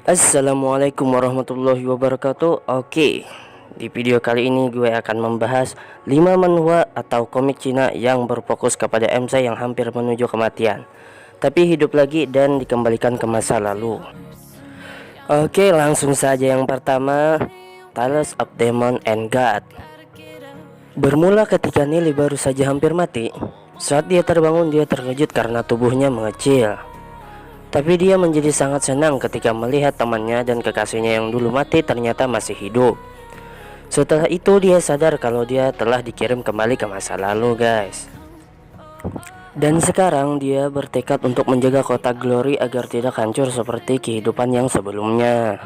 Assalamualaikum warahmatullahi wabarakatuh. Oke, di video kali ini gue akan membahas 5 manhwa atau komik Cina yang berfokus kepada MC yang hampir menuju kematian, tapi hidup lagi dan dikembalikan ke masa lalu. Oke, langsung saja yang pertama, Tales of Demon and God. Bermula ketika Nili baru saja hampir mati. Saat dia terbangun, dia terkejut karena tubuhnya mengecil. Tapi dia menjadi sangat senang ketika melihat temannya dan kekasihnya yang dulu mati ternyata masih hidup. Setelah itu dia sadar kalau dia telah dikirim kembali ke masa lalu, guys. Dan sekarang dia bertekad untuk menjaga kota Glory agar tidak hancur seperti kehidupan yang sebelumnya.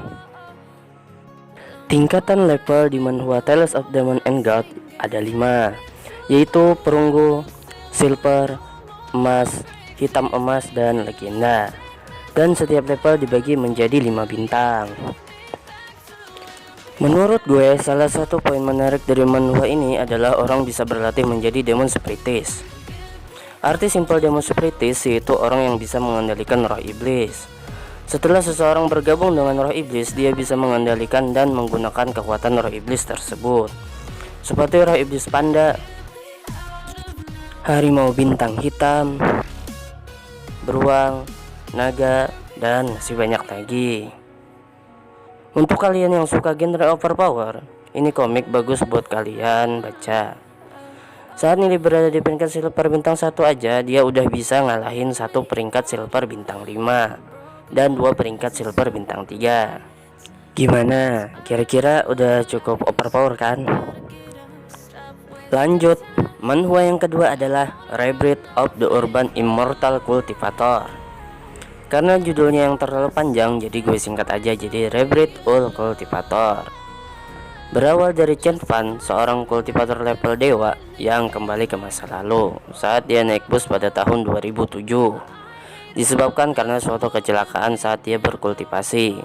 Tingkatan level di manhwa Tales of Demon and God ada 5, yaitu perunggu, silver, emas, hitam emas, dan legenda. Dan setiap level dibagi menjadi 5 bintang. Menurut gue, salah satu poin menarik dari manhwa ini adalah orang bisa berlatih menjadi demon spiritis. Arti simpel demon spiritis yaitu orang yang bisa mengendalikan roh iblis. Setelah seseorang bergabung dengan roh iblis, dia bisa mengendalikan dan menggunakan kekuatan roh iblis tersebut, seperti roh iblis panda, harimau bintang hitam, beruang, naga, dan masih banyak lagi. Untuk kalian yang suka genre overpower, ini komik bagus buat kalian baca. Saat Nili berada di peringkat silver bintang 1 aja, dia udah bisa ngalahin 1 peringkat silver bintang 5 dan 2 peringkat silver bintang 3. Gimana? Kira-kira udah cukup overpower kan? Lanjut, manhwa yang kedua adalah Rebirth of the Urban Immortal Cultivator. Karena judulnya yang terlalu panjang, jadi gue singkat aja jadi Rebirth of Cultivator. Berawal dari Chen Fan, seorang kultivator level dewa yang kembali ke masa lalu saat dia naik bus pada tahun 2007, disebabkan karena suatu kecelakaan saat dia berkultivasi.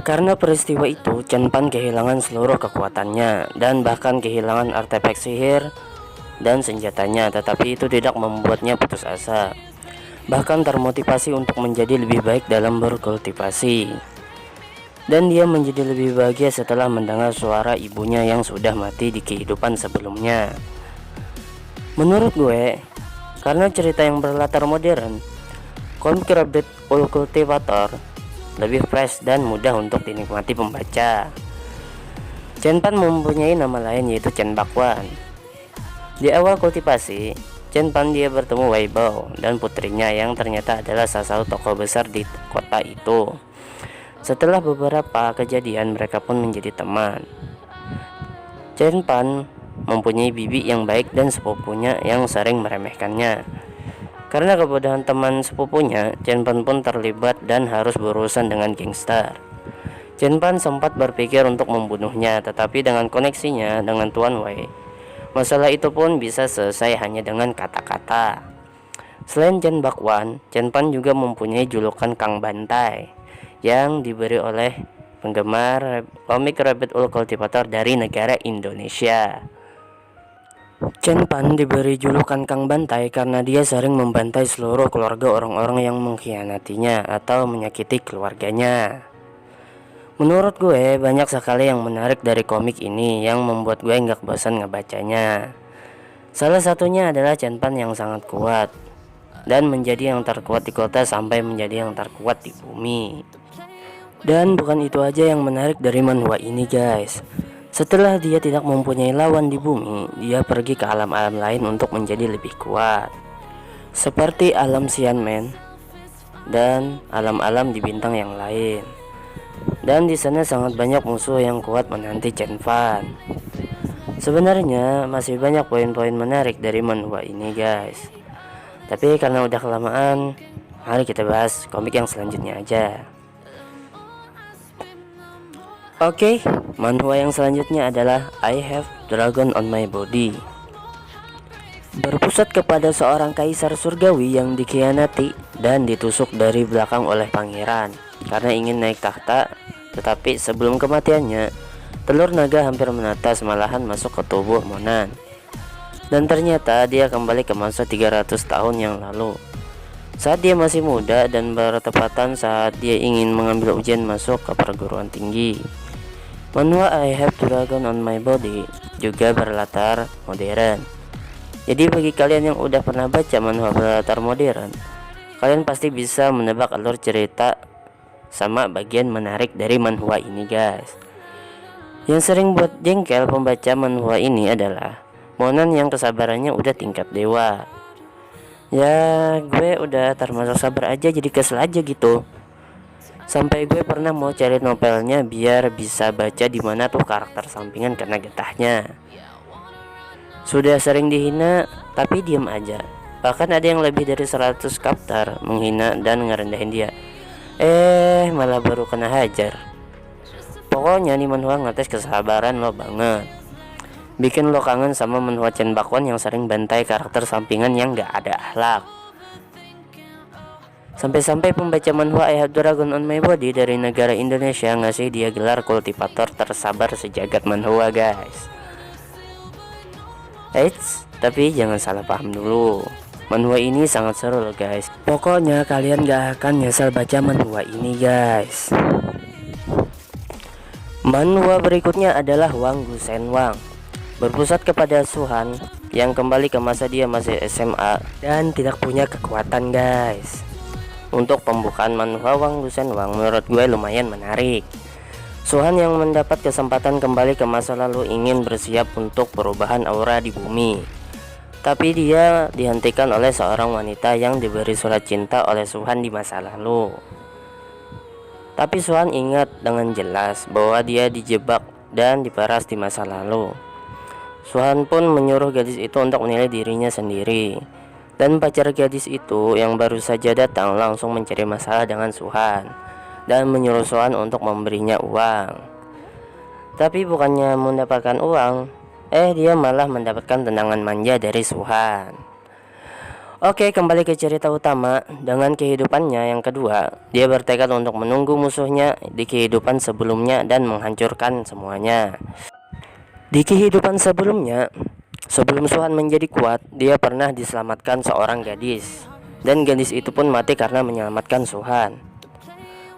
Karena peristiwa itu, Chen Fan kehilangan seluruh kekuatannya dan bahkan kehilangan artefak sihir dan senjatanya, tetapi itu tidak membuatnya putus asa. Bahkan termotivasi untuk menjadi lebih baik dalam berkultivasi. Dan dia menjadi lebih bahagia setelah mendengar suara ibunya yang sudah mati di kehidupan sebelumnya. Menurut gue, karena cerita yang berlatar modern, komik Rebirth of Cultivator lebih fresh dan mudah untuk dinikmati pembaca. Chen Fan mempunyai nama lain yaitu Chen Bakwan. Di awal kultivasi, Chen Fan dia bertemu Wei Bao dan putrinya yang ternyata adalah salah satu tokoh besar di kota itu. Setelah beberapa kejadian, mereka pun menjadi teman. Chen Fan mempunyai bibi yang baik dan sepupunya yang sering meremehkannya. Karena kebodohan teman sepupunya, Chen Fan pun terlibat dan harus berurusan dengan gangster. Chen Fan sempat berpikir untuk membunuhnya, tetapi dengan koneksinya dengan Tuan Wei, masalah itu pun bisa selesai hanya dengan kata-kata. Selain Chen Bakwan, Chen Fan juga mempunyai julukan Kang Bantai yang diberi oleh penggemar komik Rebirth of Cultivator dari negara Indonesia. Chen Fan diberi julukan Kang Bantai karena dia sering membantai seluruh keluarga orang-orang yang mengkhianatinya atau menyakiti keluarganya. Menurut gue banyak sekali yang menarik dari komik ini yang membuat gue nggak bosan ngebacanya. Salah satunya adalah Chen Fan yang sangat kuat dan menjadi yang terkuat di kota sampai menjadi yang terkuat di bumi. Dan bukan itu aja yang menarik dari manhwa ini, guys. Setelah dia tidak mempunyai lawan di bumi, dia pergi ke alam-alam lain untuk menjadi lebih kuat, seperti alam Xianmen dan alam-alam di bintang yang lain. Dan di sana sangat banyak musuh yang kuat menanti Chen Fan. Sebenarnya masih banyak poin-poin menarik dari manhwa ini, guys. Tapi karena udah kelamaan, mari kita bahas komik yang selanjutnya aja. Oke, manhwa yang selanjutnya adalah I Have Dragon on My Body. Berpusat kepada seorang kaisar surgawi yang dikhianati dan ditusuk dari belakang oleh pangeran karena ingin naik tahta, tetapi sebelum kematiannya, telur naga hampir menetas malahan masuk ke tubuh Monan. Dan ternyata dia kembali ke masa 300 tahun yang lalu. saat dia masih muda dan bertepatan saat dia ingin mengambil ujian masuk ke perguruan tinggi. Manhwa I Have Dragon on My Body juga berlatar modern. Jadi bagi kalian yang udah pernah baca manhwa berlatar modern, kalian pasti bisa menebak alur cerita sama bagian menarik dari manhwa ini guys. Yang sering buat jengkel pembaca manhwa ini adalah Monan yang kesabarannya udah tingkat dewa. Ya gue udah termasuk sabar aja, jadi kesel aja gitu. Sampai gue pernah mau cari novelnya biar bisa baca di mana tuh karakter sampingan karena getahnya. Sudah sering dihina tapi diem aja. Bahkan ada yang lebih dari 100 kaptar menghina dan ngerendahin dia. Malah baru kena hajar. Pokoknya nih manhwa ngetes kesabaran lo banget. Bikin lo kangen sama manhwa Chen Bakwan yang sering bantai karakter sampingan yang gak ada akhlak. Sampai-sampai pembaca manhwa I Have Dragon on My Body dari negara Indonesia ngasih dia gelar kultivator tersabar sejagat manhwa guys. Tapi jangan salah paham dulu. Manhwa ini sangat seru loh guys. Pokoknya kalian gak akan nyesel baca manhwa ini guys. Manhwa berikutnya adalah Wang Gusen Wang. Berpusat kepada Suhan yang kembali ke masa dia masih SMA dan tidak punya kekuatan guys. Untuk pembukaan manhwa Wang Gusen Wang menurut gue lumayan menarik. Suhan yang mendapat kesempatan kembali ke masa lalu ingin bersiap untuk perubahan aura di bumi. Tapi dia dihentikan oleh seorang wanita yang diberi surat cinta oleh Suhan di masa lalu. Tapi Suhan ingat dengan jelas bahwa dia dijebak dan diperas di masa lalu. Suhan pun menyuruh gadis itu untuk menilai dirinya sendiri. Dan pacar gadis itu yang baru saja datang langsung mencari masalah dengan Suhan dan menyuruh Suhan untuk memberinya uang. Tapi bukannya mendapatkan uang, dia malah mendapatkan tendangan manja dari Suhan. Oke, kembali ke cerita utama. Dengan kehidupannya yang kedua, dia bertekad untuk menunggu musuhnya di kehidupan sebelumnya dan menghancurkan semuanya. Di kehidupan sebelumnya, sebelum Suhan menjadi kuat, dia pernah diselamatkan seorang gadis. Dan gadis itu pun mati karena menyelamatkan Suhan.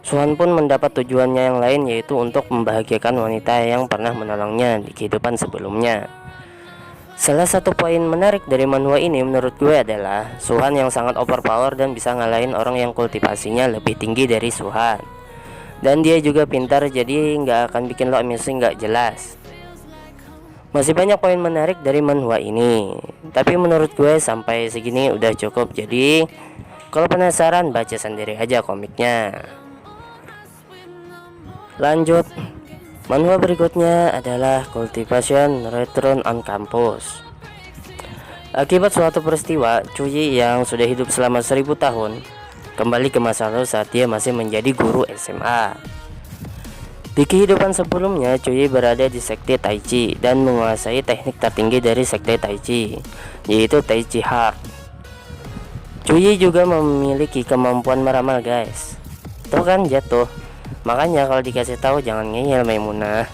Suhan pun mendapat tujuannya yang lain, yaitu untuk membahagiakan wanita yang pernah menolongnya di kehidupan sebelumnya. Salah satu poin menarik dari manhwa ini menurut gue adalah Suhan yang sangat overpower dan bisa ngalahin orang yang kultivasinya lebih tinggi dari Suhan. Dan dia juga pintar, jadi nggak akan bikin lo emosi nggak jelas. Masih banyak poin menarik dari manhwa ini, tapi menurut gue sampai segini udah cukup. Jadi kalau penasaran baca sendiri aja komiknya. Lanjut, manhwa berikutnya adalah Cultivation Return on Campus. Akibat suatu peristiwa, Chuyi yang sudah hidup selama 1000 tahun kembali ke masa lalu saat dia masih menjadi guru SMA. Di kehidupan sebelumnya, Chuyi berada di sekte Tai Chi dan menguasai teknik tertinggi dari sekte Tai Chi, yaitu Tai Chi Heart. Chuyi juga memiliki kemampuan meramal guys. Tuh kan jatuh. Makanya kalau dikasih tahu jangan ngeyel Maimunah.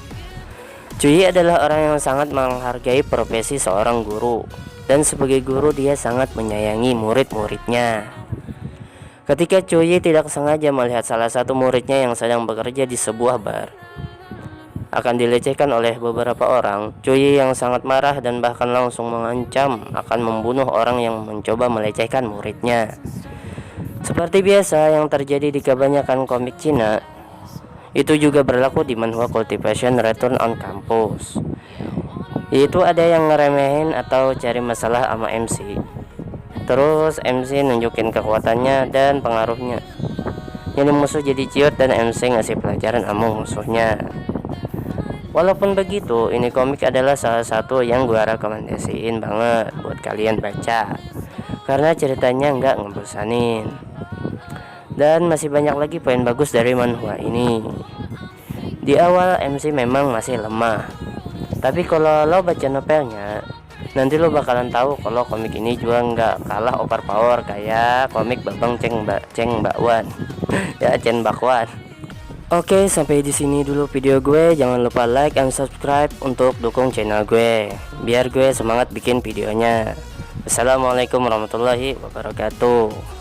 Chuyi adalah orang yang sangat menghargai profesi seorang guru, dan sebagai guru dia sangat menyayangi murid-muridnya. Ketika Chuyi tidak sengaja melihat salah satu muridnya yang sedang bekerja di sebuah bar akan dilecehkan oleh beberapa orang, Chuyi yang sangat marah dan bahkan langsung mengancam akan membunuh orang yang mencoba melecehkan muridnya. Seperti biasa yang terjadi di kebanyakan komik Cina, itu juga berlaku di manhwa Cultivation Return on Campus. Yaitu ada yang ngeremehin atau cari masalah sama MC. Terus MC nunjukin kekuatannya dan pengaruhnya. Jadi musuh jadi ciut dan MC ngasih pelajaran sama musuhnya. Walaupun begitu, ini komik adalah salah satu yang gua rekomendasiin banget buat kalian baca, karena ceritanya nggak ngebosanin. Dan masih banyak lagi poin bagus dari manhwa ini. Di awal MC memang masih lemah, tapi kalau lo baca novelnya, nanti lo bakalan tahu kalau komik ini juga nggak kalah overpower kayak komik Babang Ceng Bakwan ya, Chen Bakwan. Oke, sampai di sini dulu video gue. Jangan lupa like and subscribe untuk dukung channel gue biar gue semangat bikin videonya. Assalamualaikum warahmatullahi wabarakatuh.